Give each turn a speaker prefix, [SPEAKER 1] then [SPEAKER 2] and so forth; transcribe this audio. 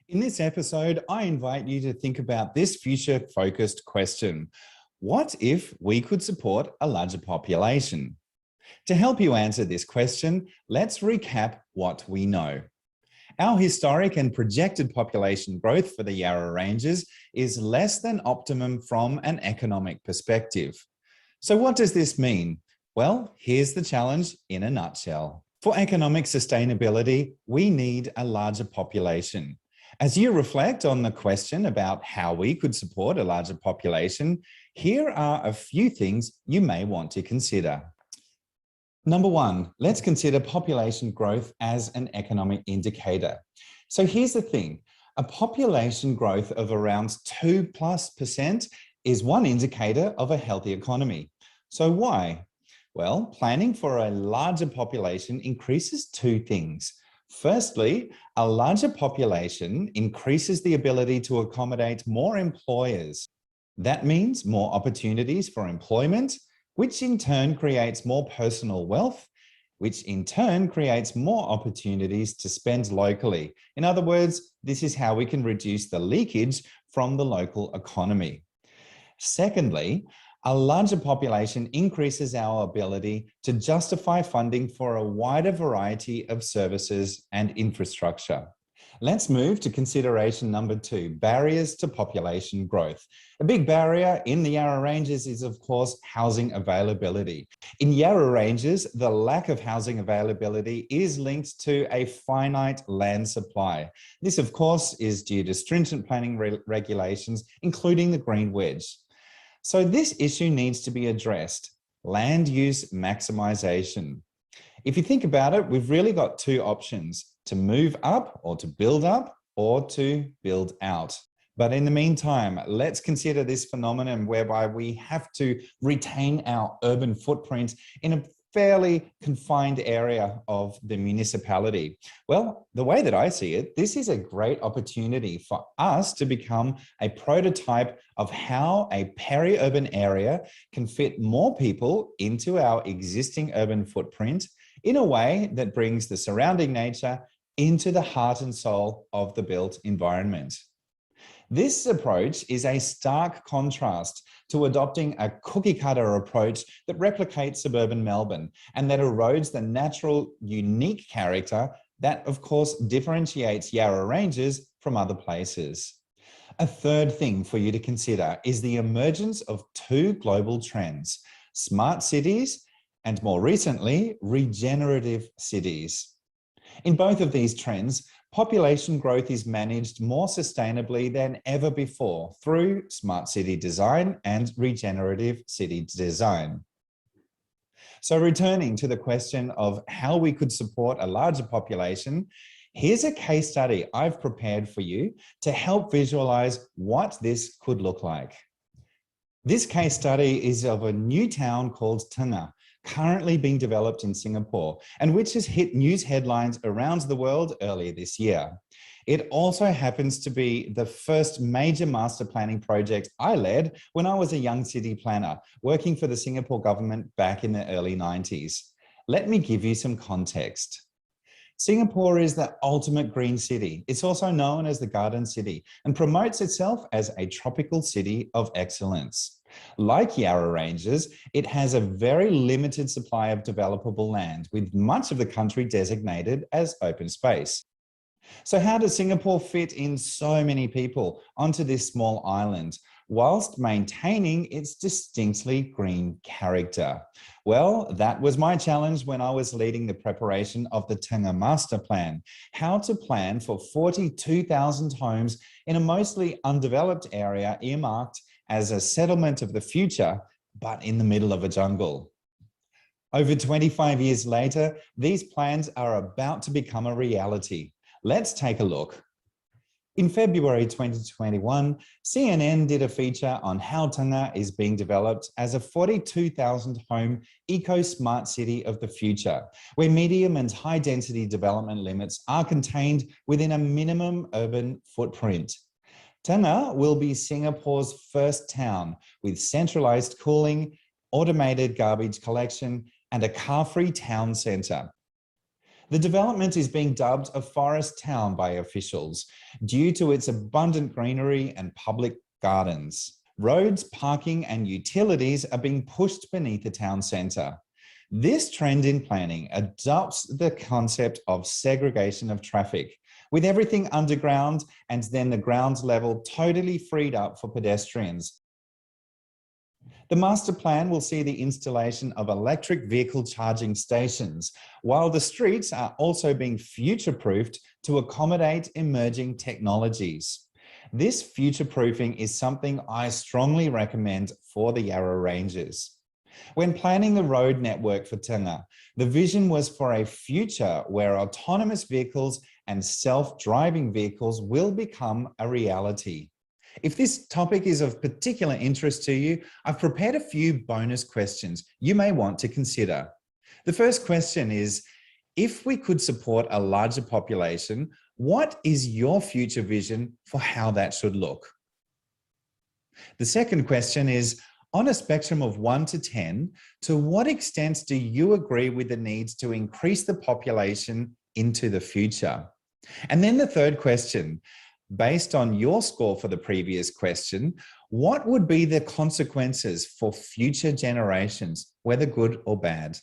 [SPEAKER 1] In this episode, I invite you to think about this future-focused question. What if we could support a larger population? To help you answer this question, let's recap what we know. Our historic and projected population growth for the Yarra Ranges is less than optimum from an economic perspective. So what does this mean? Well, here's the challenge in a nutshell. For economic sustainability, we need a larger population. As you reflect on the question about how we could support a larger population, here are a few things you may want to consider. Number one, let's consider population growth as an economic indicator. So here's the thing, a population growth of around 2+% is one indicator of a healthy economy. So why? Well, planning for a larger population increases two things. Firstly, a larger population increases the ability to accommodate more employers. That means more opportunities for employment, which in turn creates more personal wealth, which in turn creates more opportunities to spend locally. In other words, this is how we can reduce the leakage from the local economy. Secondly, a larger population increases our ability to justify funding for a wider variety of services and infrastructure. Let's move to consideration number two, barriers to population growth. A big barrier in the Yarra Ranges is, of course, housing availability. In Yarra Ranges, the lack of housing availability is linked to a finite land supply. This, of course, is due to stringent planning regulations, including the Green Wedge. So this issue needs to be addressed, land use maximisation. If you think about it, we've really got two options, to move up or to build up or to build out. But in the meantime, let's consider this phenomenon whereby we have to retain our urban footprint in a fairly confined area of the municipality. Well, the way that I see it, this is a great opportunity for us to become a prototype of how a peri-urban area can fit more people into our existing urban footprint in a way that brings the surrounding nature into the heart and soul of the built environment. This approach is a stark contrast to adopting a cookie-cutter approach that replicates suburban Melbourne and that erodes the natural, unique character that, of course, differentiates Yarra Ranges from other places. A third thing for you to consider is the emergence of two global trends, smart cities and, more recently, regenerative cities. In both of these trends, population growth is managed more sustainably than ever before through smart city design and regenerative city design. So returning to the question of how we could support a larger population, here's a case study I've prepared for you to help visualize what this could look like. This case study is of a new town called Tengah, currently being developed in Singapore, and which has hit news headlines around the world earlier this year. It also happens to be the first major master planning project I led when I was a young city planner, working for the Singapore government back in the early 90s. Let me give you some context. Singapore is the ultimate green city. It's also known as the Garden City and promotes itself as a tropical city of excellence. Like Yarra Ranges, it has a very limited supply of developable land, with much of the country designated as open space. So how does Singapore fit in so many people onto this small island, whilst maintaining its distinctly green character? Well, that was my challenge when I was leading the preparation of the Tengah Master Plan, how to plan for 42,000 homes in a mostly undeveloped area earmarked as a settlement of the future, but in the middle of a jungle. Over 25 years later, these plans are about to become a reality. Let's take a look. In February 2021, CNN did a feature on how Tengah is being developed as a 42,000 home eco-smart city of the future, where medium and high density development limits are contained within a minimum urban footprint. Tengah will be Singapore's first town with centralized cooling, automated garbage collection, and a car-free town centre. The development is being dubbed a forest town by officials due to its abundant greenery and public gardens. Roads, parking, and utilities are being pushed beneath the town centre. This trend in planning adopts the concept of segregation of traffic, with everything underground and then the ground level totally freed up for pedestrians. The master plan will see the installation of electric vehicle charging stations, while the streets are also being future-proofed to accommodate emerging technologies. This future-proofing is something I strongly recommend for the Yarra Ranges. When planning the road network for Tonga, the vision was for a future where autonomous vehicles and self-driving vehicles will become a reality. If this topic is of particular interest to you, I've prepared a few bonus questions you may want to consider. The first question is, if we could support a larger population, what is your future vision for how that should look? The second question is, on a spectrum of 1 to 10, to what extent do you agree with the needs to increase the population into the future? And then the third question, based on your score for the previous question, what would be the consequences for future generations, whether good or bad?